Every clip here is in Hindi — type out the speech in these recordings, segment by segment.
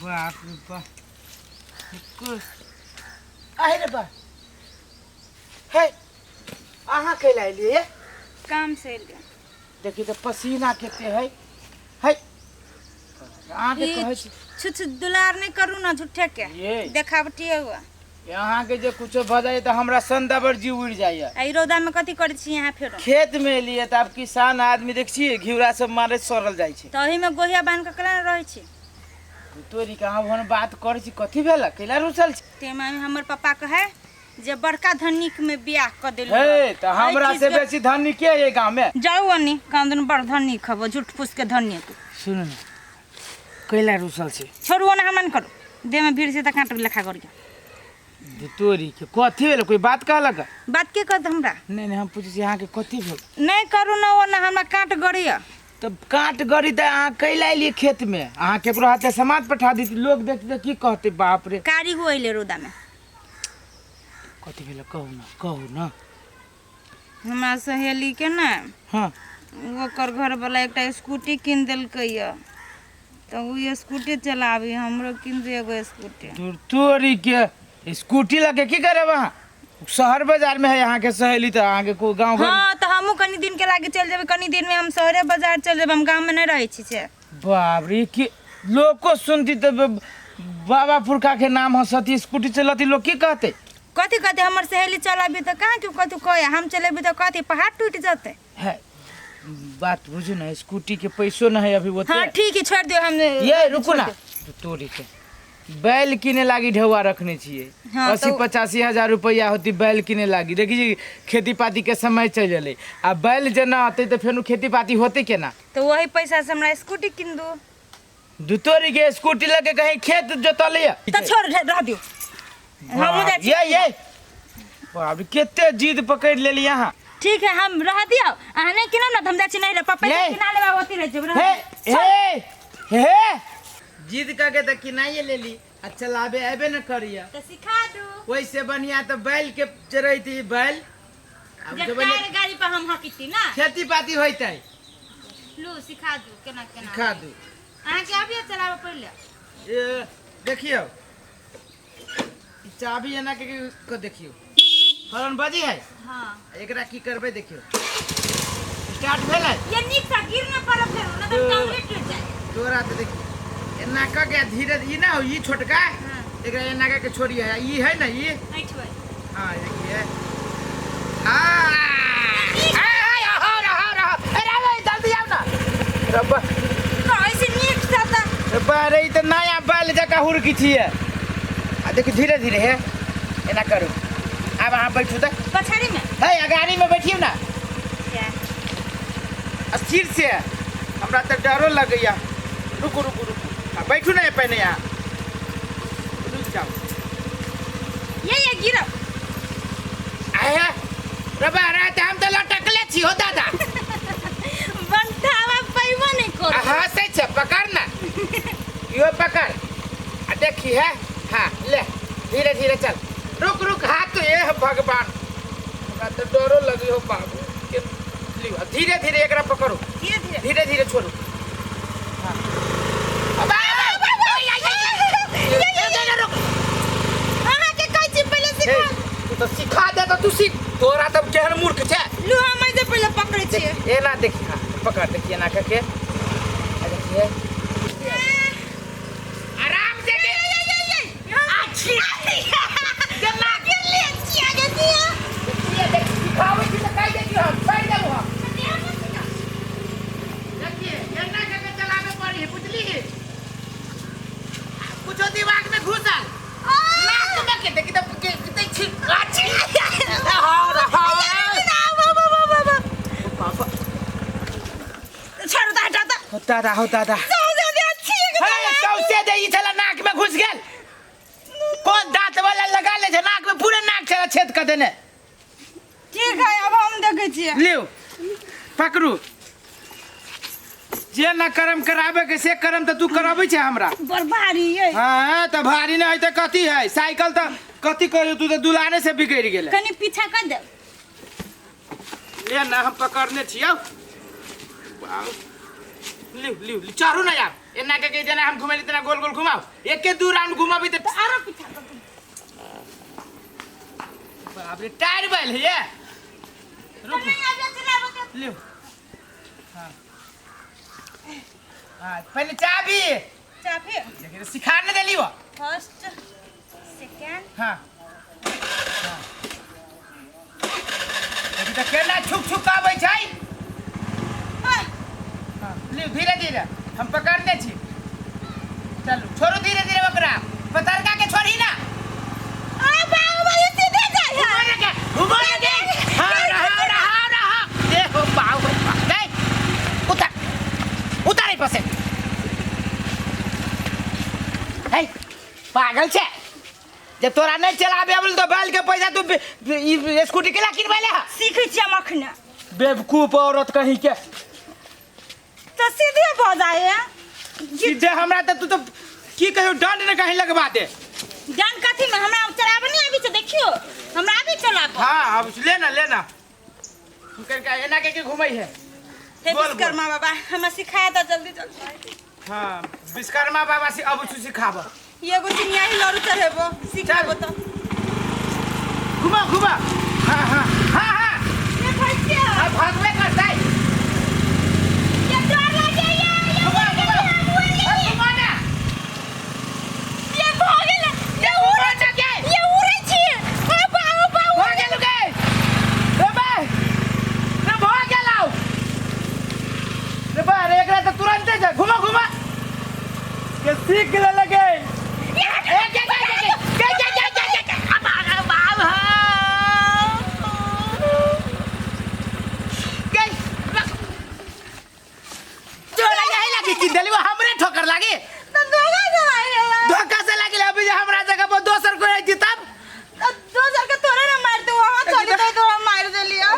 बाप रे बाप आहे रे बा है अहाँ कैला एलिए काम से एलिए। देखी तो पसीना केते है अहाँ के कहै छी छुछ दुलार नहीं करू ना झूठे के ये देखावटी हुआ यहाँ के जे कुछो भ जाए तो हमरा संदबर जी उड़ जाए आई रौदा में कथी करे छी यहाँ फेरो खेत में एलिए त अब किसान आदमी देख छी घिउरा सब मारे सड़ल जाय छै तही में गोहिया बांध के केला रहे छी। तोरी कहाँ भन बात करे छी कथी भेला कैला रुसल छी ते में हमर पापा कहे जे बड़का धनिक में बियाह क देलु हे त हमरा से बेसी धनी के ये गांव में जाऊ अनी काम दिन बड़ धनिक हबो झूठ फूस के धनिक तू सुन न कैला रुसल छी छोड़ू ना हमन करू दे में भीड़ से त काट लेखा करिया तोरी के कथी भेल कोई बात कहलक बात के कहत हमरा नहीं हम पूछे छी अहाँ के कथी भेल नहीं करू ना वो ना हमरा काट गरिया तब काट गरी त अहाँ कैला एलिए खेत में अहाँ केकरो हाथे समाज पठा दी लोग देखते त की कहते बाप रे कारी होइले रोदा में कथी भेल कहू ना हमरा सहेली के ना हां ओकर घर वाला एकटा स्कूटी किन देलकैया तो वो स्कूटी चलावी हमरो किन दे एगो स्कूटी तोरी के स्कूटी लगे की करे वहाँ शहर बाजार में है यहाँ के सहेली तो अहाँ के को गांव घर हाँ तो हमू कनी दिन के लागे चल जेबे कनी दिन में हम शहरे बाजार चल जेबे हम गांव में नहीं रहे छी छे बाप रे की लोग को सुनती तो बाबा पुरखा के नाम हसती स्कूटी चलाती लोग की कहते कथी कहते हमर सहेली चलाबी तो कहाँ क्यों कथू कहे हम चलेबी तो कथी पहाड़ टूट जाते है बात बुझू ना स्कूटी के पैसों न है अभी वो हाँ ठीक है छोड़ दियो हम ये रुको ना तोरी के बैल किने लागी ढेउआ रखने छिए हाँ, 80-85 हजार रुपया होती बैल किने लागी देखी खेती पाती के समय चल जले आ बैल जना आते तो फिर खेती पाती होते केना तो वही पैसा से हमरा स्कूटी किन दो दुतोरी के स्कूटी लगे कहीं खेत जोतले तो छोड़ रह दियो हम जा ये बाप रे केते जिद पकड़ लेली यहाँ ठीक है हम रह दियो आ नहीं किना ना हम जा छी नहीं रे पापा किना लेबा होती रह जेब हे जिद करके तो किनाइए ले ली अच्छा लाभे एबे न करिया तो सिखा दो वैसे बढ़िया तो बैल के चरई थी बैल अब जब गाड़ी पर हम हकीती ना खेती पाती होते लो सिखा दो केना केना सिखा दू अहाँ के अभी चलाबे पड़ले ये देखियो चाबी एना के को देखियो हॉर्न बजी है हां एकरा की करबे देखियो स्टार्ट भेलै ये नीक सा गिर न पड़े फिर न तो कंप्लीट हो जाए तोरा तो देखियो एना का के धीरे ई ना ई छोटका एकरा एना के छोड़ी है ई है ना ई नहीं छोड़ हां देखिए अरे जल्दी आओ ना रब्बा कैसे नीक सा था बारे तो नया बैल जका हुरकी थी आ देखिए धीरे धीरे है एना करो अब वहाँ बैठू तो पछाड़ी में है गाड़ी में बैठियो ना क्या स्थिर से हमरा तो डरो लगैया रुको रुको रुको हाँ, बैठू ना पहले यहाँ रुक जाओ ये गिरो आया रबा रात हम तो लटकले छी हो दादा बंठावा पैवा नहीं कर हाँ सही है पकड़ ना यो पकड़ आ देखी है हाँ ले धीरे धीरे चल रुक रुक हाथ तो ये है भगवान हमरा तो डरो लगी हो बाबू धीरे धीरे एकरा पकड़ो धीरे धीरे धीरे धीरे छोड़ो हाँ तू तो सिखा दे तो तू सीख तोरा तब केहन मूर्ख छे लो हम से पहले पकड़े छी ए ना देखी हाँ पकड़ देखिए ना करके देखिए आराम से अच्छी जमा कर ले अच्छी आ जाती है ये देख सिखावे की तो कह देती हम बैठ जाओ हम देखिए ये ना करके चलावे पड़ी बुझली कुछ दिमाग में घुसल नाक में के देखी तो कितनी छी अच्छी होता था दे चला नाक में घुस गया कौन दांत वाला लगा ले नाक में पूरे नाक चला छेद कर देने ठीक है अब हम देखे छिए लियो पकड़ू जे ना कर्म करावे के से कर्म तो तू कराबै छे हमरा बड़ भारी है हां त भारी नहीं त कथी है साइकिल त कथी करियो तू त दुलाने से बिगड़ गेले कनी पीछा कर दे ले ना हम पकड़ने छियो लियो लियो चारू ना यार एना के जना हम घुमेली तना गोल गोल घुमाओ एक के दू राउंड घुमाबी त आरो पीछा बाप रे टायर बैल है ये रुक ले हां पहले चाबी लेकिन सिखाने देली वो फर्स्ट सेकंड हां अभी तक केना छुक छुक आबै छै हां ले धीरे धीरे हम पकड़ने छी चलो छोड़ो धीरे धीरे ओकरा पतरका के छोड़ी ना आ बाबू सीधे जा घुमा के हां रहा देखो बाबू नहीं उतारे पसे है पागल छे जब तोरा नहीं चलाबे बोल तो बैल के पैसा तू स्कूटी केला किनबैले हा सीखै छी हम अखने बेवकूफ औरत कहीं के तो सीधे भ जाए सीधे हमरा तू तो की कहियो दंड ने कहीं लगवा दे जान कथी में हमरा चलाबे नहीं आबी छ देखियो हमरा आबी चलाबो हां अब लेना तू कर एना के घुमई है हे विश्वकर्मा बाबा हमरा सिखाया त जल्दी हां विश्वकर्मा बाबा से अब तू सिखाबो एगो चिनिया ही लरू चढ़ेबो सिखाबो त घुमा हां ये फंस गया अब भागवे करतै ये डर लगे ये घुमा ना ये भागल ये उड़ा के ये उड़ै छी ओ बाबू भाग गेलु के रे भाई रे भाग गेलौ रे भाई एकरा त तुरंत जा घुमा के सीख ले लगे हमरे ठोकर लागे धोखा से लागे अभी हमरा जगह पर दोसर कोई आई तब दोसर के तोरे ना मार दे वहां चली तो तोरा मार देलिया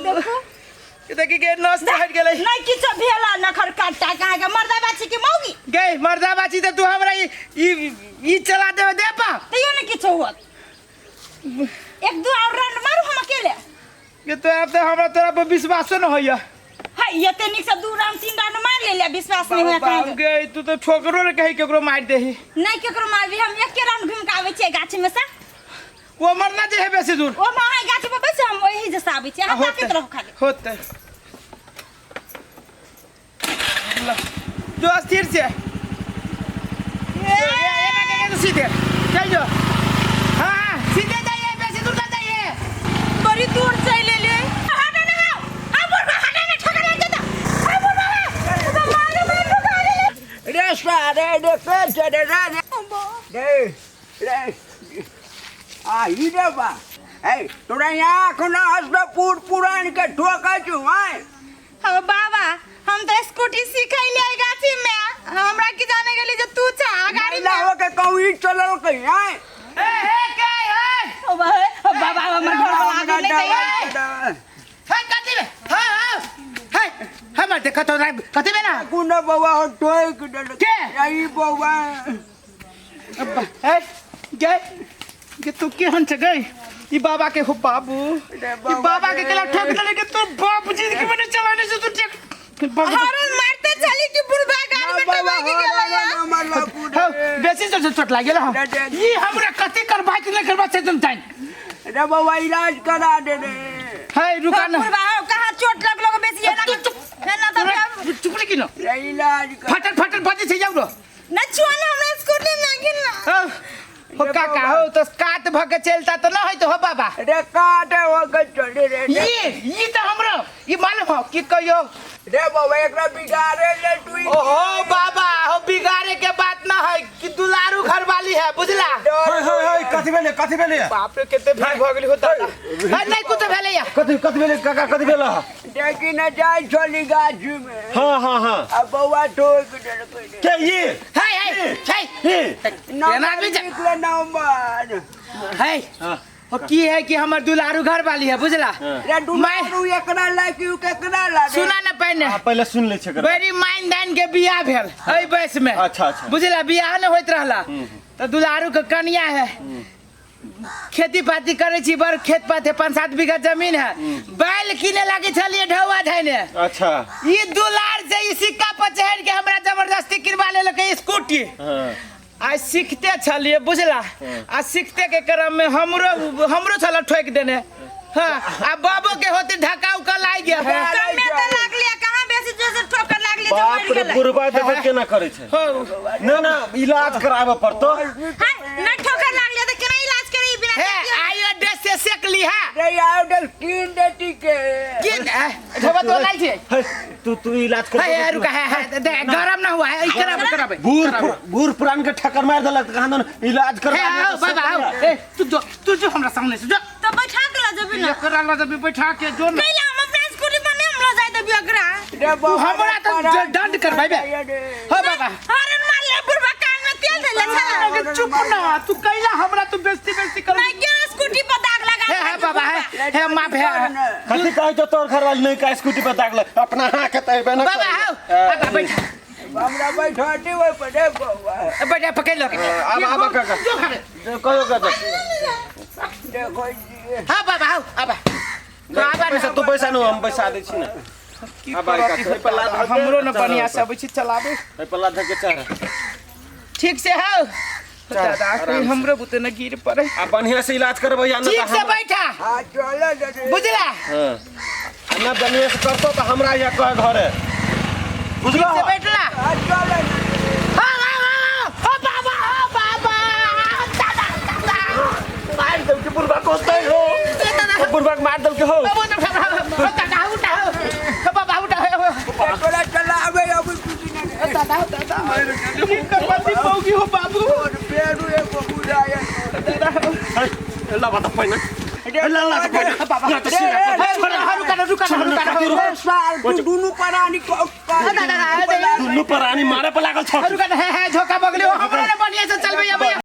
देखो देखि के नस हट गेलै नहीं किछो भेला नखर काटा कहां के मर्दा बाछी के मौगी गई मर्दा बाछी त तू हमरा ई चला दे पा तइयो नहीं किछो होत एक दो और राउंड मारू हम अकेले ये तो अब तो हमरा तोरा पर विश्वास न होइया हां ये तनिक से दो राउंड तीन राउंड मार ले विश्वास नहीं होया कहां गई तू तो ठोकरो ने कहि केकरो मार देही नहीं केकरो मारबी हम एक के राउंड घुम के आवे छी गाछ में से वो मरना जे है बेसी दूर ओ मां गाछ पे बैठ हम वही जैसा आवे छी हम ताकत रहो खाली होते जो स्थिर से ये तो सीधे चल जो हां सीधे जाइए बेसी दूर ना जाइए बड़ी दूर चले ले हटा ना हां बुढ़वा हटा ना ठोकर लग जाता हां बुढ़वा तो मारे ठोकर ले रे सारे रे आई रे बा ए तोरा यहाँ कोना हसबे पुरान के ठोका छु हां हो बाबा हम तो स्कूटी सीखै ले गाछी में हमरा की जाने गेली जे तू छ गाड़ी में लाओ के कहू ई चलल कहीं हां ए के है ओ बाबा हमर घर वाला आगे नहीं जाए हां कथि में हां हमर देखा तो कथि में ना कुना बाबा हो ठोक दल के आई बाबा अब्बा ए के तू के हन छ गई ई बाबा के हो बाबू ई बाबा के केला ठोक दले के तू बाप जी के मने चलाने से तू हरन मारते चली कि बुढ़वा गाड़ी में दबाई के गेला बेसी चोट लागेला हम ई हमरा कथि करबा कि नहीं करबा से तुम टाइम रे बाबा इलाज करा दे रे हाय रुका ना बुढ़वा कहां चोट लगलो के बेसी है ना तो चुप रही ना रे इलाज फटल बजे से जाऊ रो ना छुआ ना हमरा स्कूटी में गिन ना हो काका हो तो काट भग के चलता तो ना है तो हो बाबा रे काटे हो के चले रे ये तो हमरा ये मालूम हो कि कहियो रे बाबा एकरा बिगाड़े ले तू ओहो बाबा हो बिगाड़े के बात ना है कि दुलारू घर वाली है बुझला होय कथि भेले बाप रे केते भीड़ भ गेली होता नहीं कुछ भेले या कथि भेले काका कथि भेला देखी न जाय छोली गाछ में हां अब बउआ ठोक दे कोई के ये है ना भी निकले नंबर है और की है कि हमर दुलारू घर वाली है बुझला रे दुलारू एकरा लागी केकरा लागे सुना ना पहले पहले सुन ले छकर बड़ी माइन दान के बियाह भेल एई बस में अच्छा बुझला बियाह न होइत रहला तो दुलारू के कन्या है खेती पाती करे छी बर खेत पाते 5-7 बीघा जमीन है बैल किने लागे छलिए ढौआ धैने अच्छा ई दुलार से ई सिक्का पर चढ़ के हमरा जबरदस्ती किरवा लेलकै स्कूटी हाँ आ सीखते छलिए बुझला आ सीखते के क्रम में हमरो छला ठोक देने हाँ आ बाबू के होते धक्का उका लाग गया है कम में तो लागले कहां बेसी जोर से ठोकर लागले जो बाप मर रे गेलै बुढ़बा देखे केना करे छे ना ना इलाज कराबे पड़तो हां न ठोकर लागले तो केना इलाज करे बिना है आयो देश से सेक ली है रे यार डल किन देती के किन धोबा तो लाल छे है, तू इलाज कर है रुका है गरम ना हुआ है कराबे बूढ़ पुरान के ठक्कर मार देलक कहां न इलाज कर बाबा ए तू जो हमरा सामने से जो तो बैठा के ला जबी ना करा ला जब बैठा के जो ना कैला हम अपना स्कूटी पर नहीं हमला जाय दबी अकरा रे तू हमरा तो दंड करबाबे हो बाबा हरन मार ले बुढ़वा कान में तेल दे ले अरे चुप ना तू कैला हमरा तू बेइज्जती कर मैं के स्कूटी पर दाग लगा है बाबा है माफ है कथी कहै तो तोर घर वाली नहीं का स्कूटी पे दागल अपना हां के तैबे न बाबा आओ बैठा हमरा बैठाटी होय पड़े बउआ बैठा पकड़ लो अब काका जो खाबे कहो का देखो जी हां बाबा आओ अब पैसा तू पैसा न हम पैसा दे छी ना अब हमरो न बढ़िया से अबै छी चलाबे है पल्ला धके चाह ठीक से हो दादा कोई हमरो बुते न गिर पड़े आ बढ़िया से इलाज करबै या न ठीक से बैठा हां चले दे बुझला हां अन्ना बढ़िया से करतो तो हमरा या कह घरे बुझलो ठीक से बैठला हां चले हो बाबा दादा मार दल के बुढ़बा कोसतै हो बुढ़बा मार दल के हो दादा उठा हो बाबा उठा हो चला चला अबे अब कुछ नहीं दादा की करवाती पौगी हो बाबू और पेरू एक बुझाया ला बात पहिना ला बाबा रुका साल दुनु परानी को दुनु परानी मारे पे लागल छ रुका है झोका बगले हो हमरा ने बढ़िया से चलबै